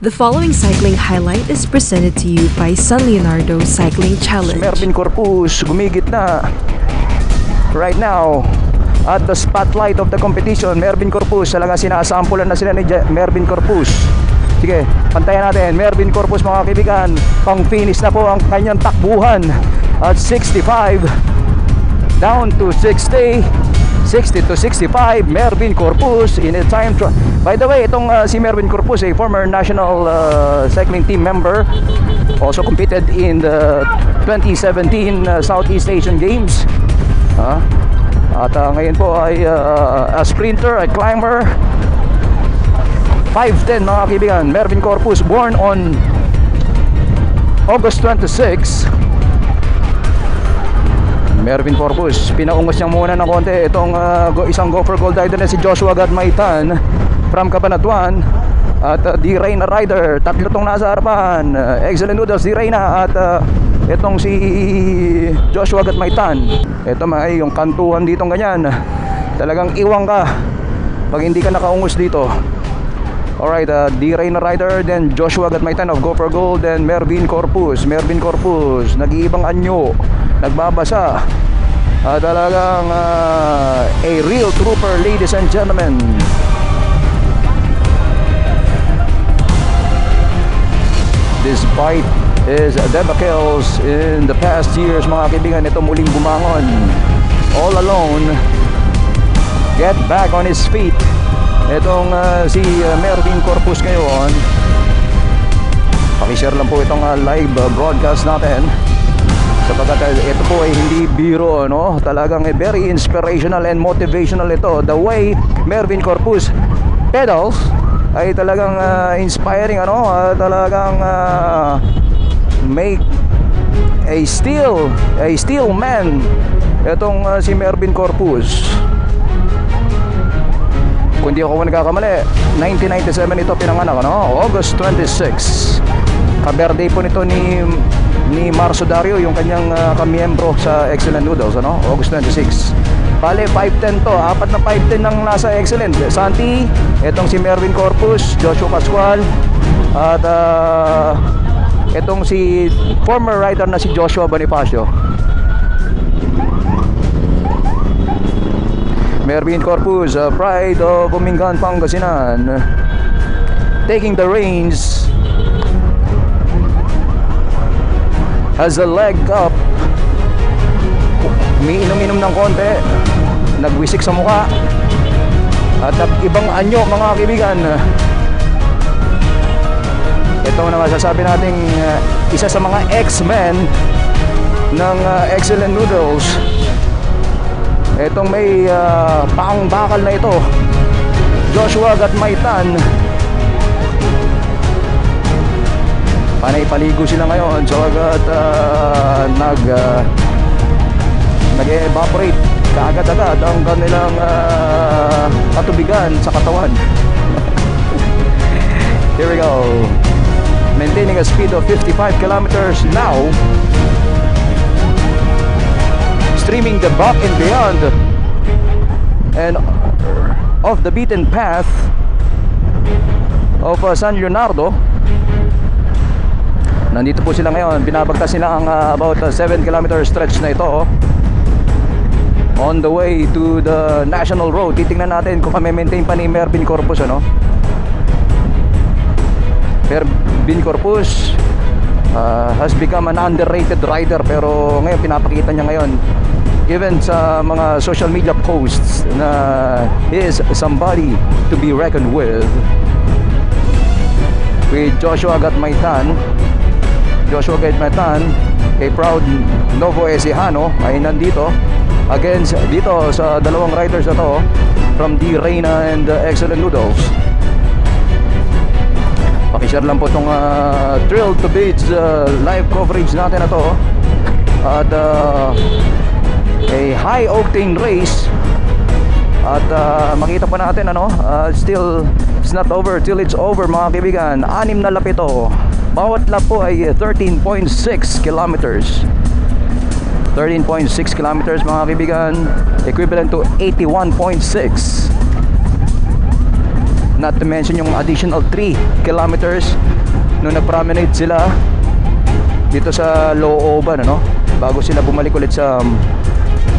The following cycling highlight is presented to you by San Leonardo Cycling Challenge. Mervin Corpus gumigit na right now at the spotlight of the competition. Mervin Corpus, talaga sinasampulan na sila ni Mervin Corpus. Sige, pantayan natin. Mervin Corpus, mga kaibigan, pang finish na po ang kanyang takbuhan at 65 down to 60 to 65. Mervin Corpus in a time trial. By the way, itong si Mervin Corpus, a former national cycling team member, also competed in the 2017 Southeast Asian Games. At ngayon po ay a sprinter, a climber. 5'10", mga kaibigan. Mervin Corpus, born on August 26. Mervin Corpus, pinaungos niya muna ng konti itong isang Gopher Gold rider na si Joshua Gadmaitan from Cabanatuan. At D. Reyna rider, tatlo tong nasa harapan. Excellent Noodles, D. Reyna, at itong si Joshua Gadmaitan. Ito mga yung kantuhan ditong ganyan, talagang iwang ka pag hindi ka nakaungos dito. Alright, D. Reyna rider, then Joshua Gadmaitan of Gopher Gold, then Mervin Corpus. Mervin Corpus, nag-iibang anyo, nagbabasa. Talagang a real trooper, ladies and gentlemen. Despite his debacles in the past years, mga kaibigan, ito muling bumangon all alone, get back on his feet. Itong si Mervin Corpus ngayon. Pakishare lang po itong live broadcast natin, sapagkat ito po ay hindi biro, no? Talagang very inspirational and motivational ito. The way Mervin Corpus pedals ay talagang inspiring, ano? Talagang make a steel man itong si Mervin Corpus. Kung di ako nagkakamali, 1997 ito pinanganak, no? August 26. Ka-birthday po nito ni Marso Dario, yung kanyang kamiyembro sa Excellent Noodles, ano? August 26. Bale, 5'10 to. Apat na 5'10 ng nasa Excellent. Santi, itong si Mervin Corpus, Joshua Pascual, at itong si former rider na si Joshua Bonifacio. Mervin Corpus, pride of Umingan, Pangasinan, taking the reins, has a leg up. Umiinom-inom ng konti, nagwisik sa mukha, at ibang anyo, mga kaibigan. Ito na masasabi nating isa sa mga X-Men ng Excellent Noodles. Itong may paang bakal na ito, Joshua Gadmaitan. Panay-paligo sila ngayon sabagat nag-evaporate kaagad-agad ang kanilang katubigan sa katawan. Here we go. Maintaining a speed of 55 kilometers now, streaming the back and beyond and off the beaten path of San Leonardo. Nandito po sila ngayon. Binabagtas sila ang about 7 kilometer stretch na ito, on the way to the national road. Titingnan natin kung maintain pa ni Mervin Corpus, ano? Mervin Corpus has become an underrated rider, pero ngayon pinapakita niya ngayon, even sa mga social media posts, na he is somebody to be reckoned with. With Joshua Gadmaitan, a proud Novo Ecijano, ay nandito against dito sa dalawang riders na to from D. Reyna and Excellent Noodles. Pakishare lang po itong Thrill to Beats live coverage natin na to, at a high octane race. At makita po natin, ano, still it's not over till it's over, mga kaibigan. 6 na lap ito. Bawat lap po ay 13.6 kilometers. 13.6 kilometers, mga kaibigan, equivalent to 81.6 Not to mention yung additional 3 kilometers nung nag-promenade sila dito sa Looban, ano? Bago sila bumalik ulit sa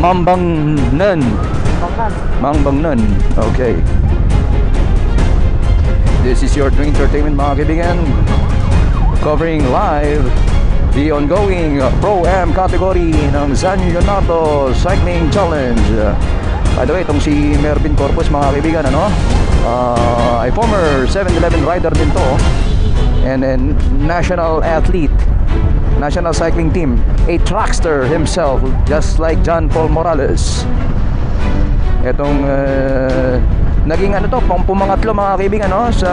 Mambangnan. Mambangnan. Okay. This is your Twin Entertainment, mga kaibigan. Covering live the ongoing Pro-Am category ng San Leonardo Cycling Challenge. By the way, itong si Mervin Corpus, mga kaibigan, ano? Ay former 7-Eleven rider din to. And then national athlete, national cycling team, a trackster himself, just like John Paul Morales. Etong naging ano to, pumangatlo, mga kaibigan, no, sa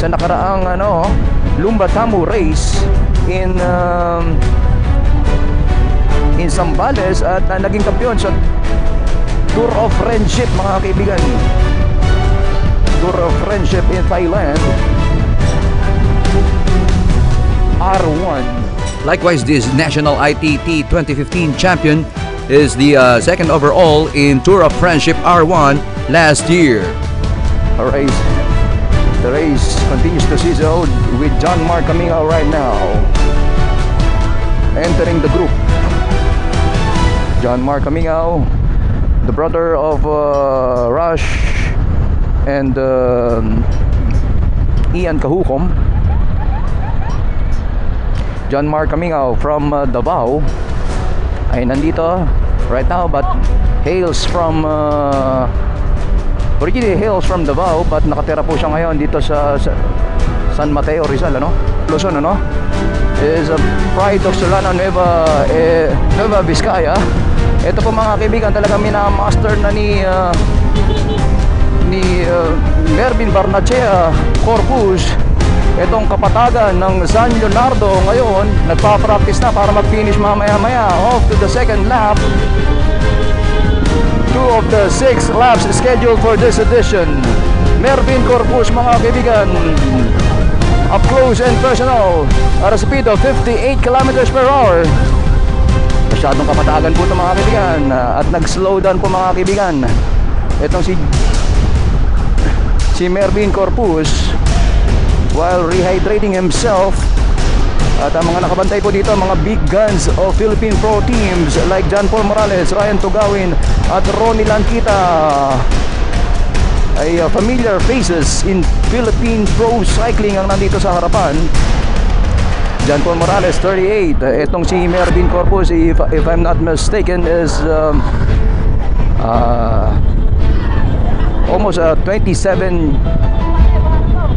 nakaraang ano Lumba Tamu race in Zambales, at naging kampiyon sa Tour of Friendship, mga kaibigan. Tour of Friendship in Thailand, R1. Likewise, this national ITT 2015 champion is the second overall in Tour of Friendship R1 last year. Alright, the race continues to sizzle with John Mark Camino right now entering the group. John Mark Camino, the brother of Rush and Ian Cahucom. John Mark Camino from Davao ay nandito right now, but hails from originally hails from Davao, but nakatira po siya ngayon dito sa San Mateo, Rizal, ano? Luzon, ano? Is a pride of Solana Nueva Vizcaya. Ito po, mga kaibigan, talagang minamaster na ni Mervin Barnechea Corpus itong kapatagan ng San Leonardo. Ngayon nagpa-practice na para mag-finish mamaya-maya. Off to the second lap, 2 of the 6 laps scheduled for this edition. Mervin Corpus, mga kaibigan, up close and personal at a speed of 58 kilometers per hour. Masyadong kapatagan po ito, mga kaibigan, at nag-slow down po, mga kaibigan, itong si Mervin Corpus while rehydrating himself. At ang mga nakabantay po dito, mga big guns of Philippine Pro teams like John Paul Morales, Ryan Tugawin at Ronnie Lankita, ay familiar faces in Philippine Pro Cycling ang nandito sa harapan. John Paul Morales, 38. Itong si Mervin Corpus, if I'm not mistaken, is almost a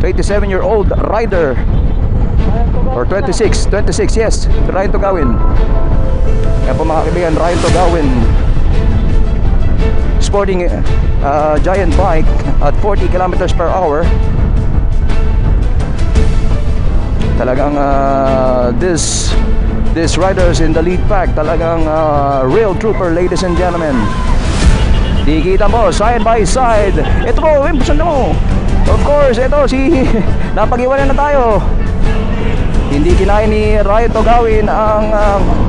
27-year-old rider, or 26, yes, Ryan Tugawin. Yan po, mga kaibigan, Ryan Tugawin, sporting giant bike at 40 kilometers per hour. Talagang this riders in the lead pack, talagang real trooper, ladies and gentlemen. Dikita mo, side by side. Ito po, impusan mo. Of course, ito si napag-iwanan na tayo. Hindi kinain ni Ryan Tugawin ang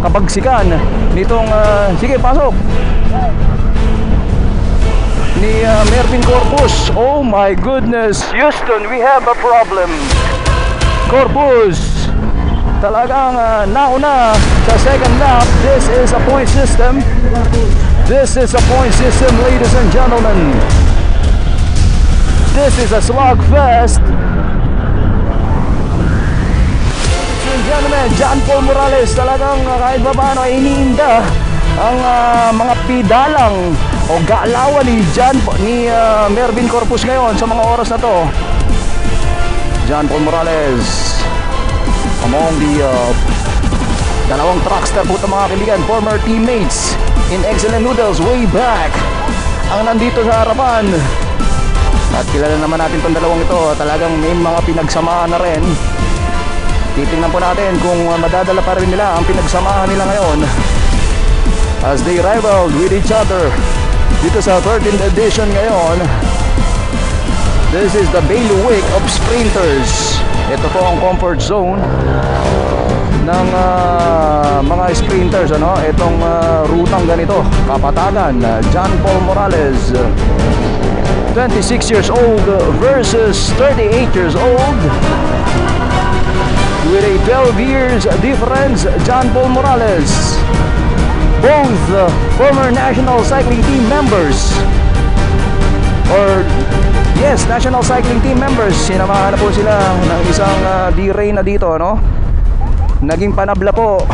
kabagsikan nitong sige, pasok ni Mervin Corpus. Oh my goodness, Houston, we have a problem. Corpus talagang nauna sa second lap. This is a point system. This is a point system, ladies and gentlemen. This is a slugfest. Ladies and gentlemen, John Paul Morales talagang kahit ba paano ay iniinda ang mga pidalang o galawan ni Mervin Corpus ngayon sa mga oras na to. John Paul Morales among the dalawang trackster po ito, mga kaibigan, former teammates in Excellent Noodles way back, ang nandito sa harapan. At kilala naman natin itong dalawang ito, talagang may mga pinagsamahan na rin. Titingnan po natin kung madadala pa rin nila ang pinagsamahan nila ngayon as they rivaled with each other dito sa 13th edition ngayon. This is the bailiwick of sprinters. Ito po ang comfort zone ng mga sprinters, ano? Itong rutang ganito, kapatagan, John Paul Morales, 26 years old versus 38 years old. With a 12 years difference, John Paul Morales. Both former national cycling team members. Or, yes, national cycling team members. Sinamahan na po sila ng isang D-Ray na dito, no? Naging panabla po.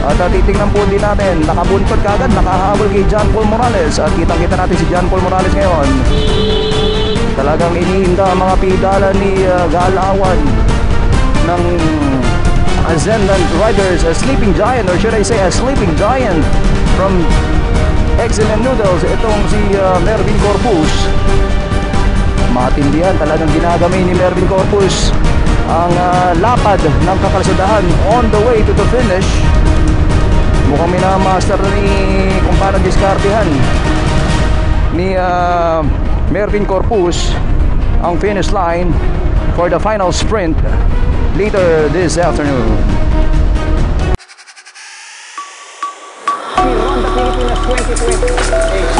At titignan po din natin, nakabuntot kagad, nakahabol kay John Paul Morales. At kitang-kita natin si John Paul Morales ngayon. Talagang iniinda ang mga pidala ni Galawan ng Ascendant Riders, a sleeping giant, or should I say a sleeping giant from Excellent Noodles. Itong si Mervin Corpus. Matindihan, talagang ginagamay ni Mervin Corpus ang lapad ng kakalsadahan on the way to the finish. Mukhang minamaster na ni kung paano diskartehan ni Mervin Corpus ang finish line for the final sprint later this afternoon. We run the Pilipinas 2020.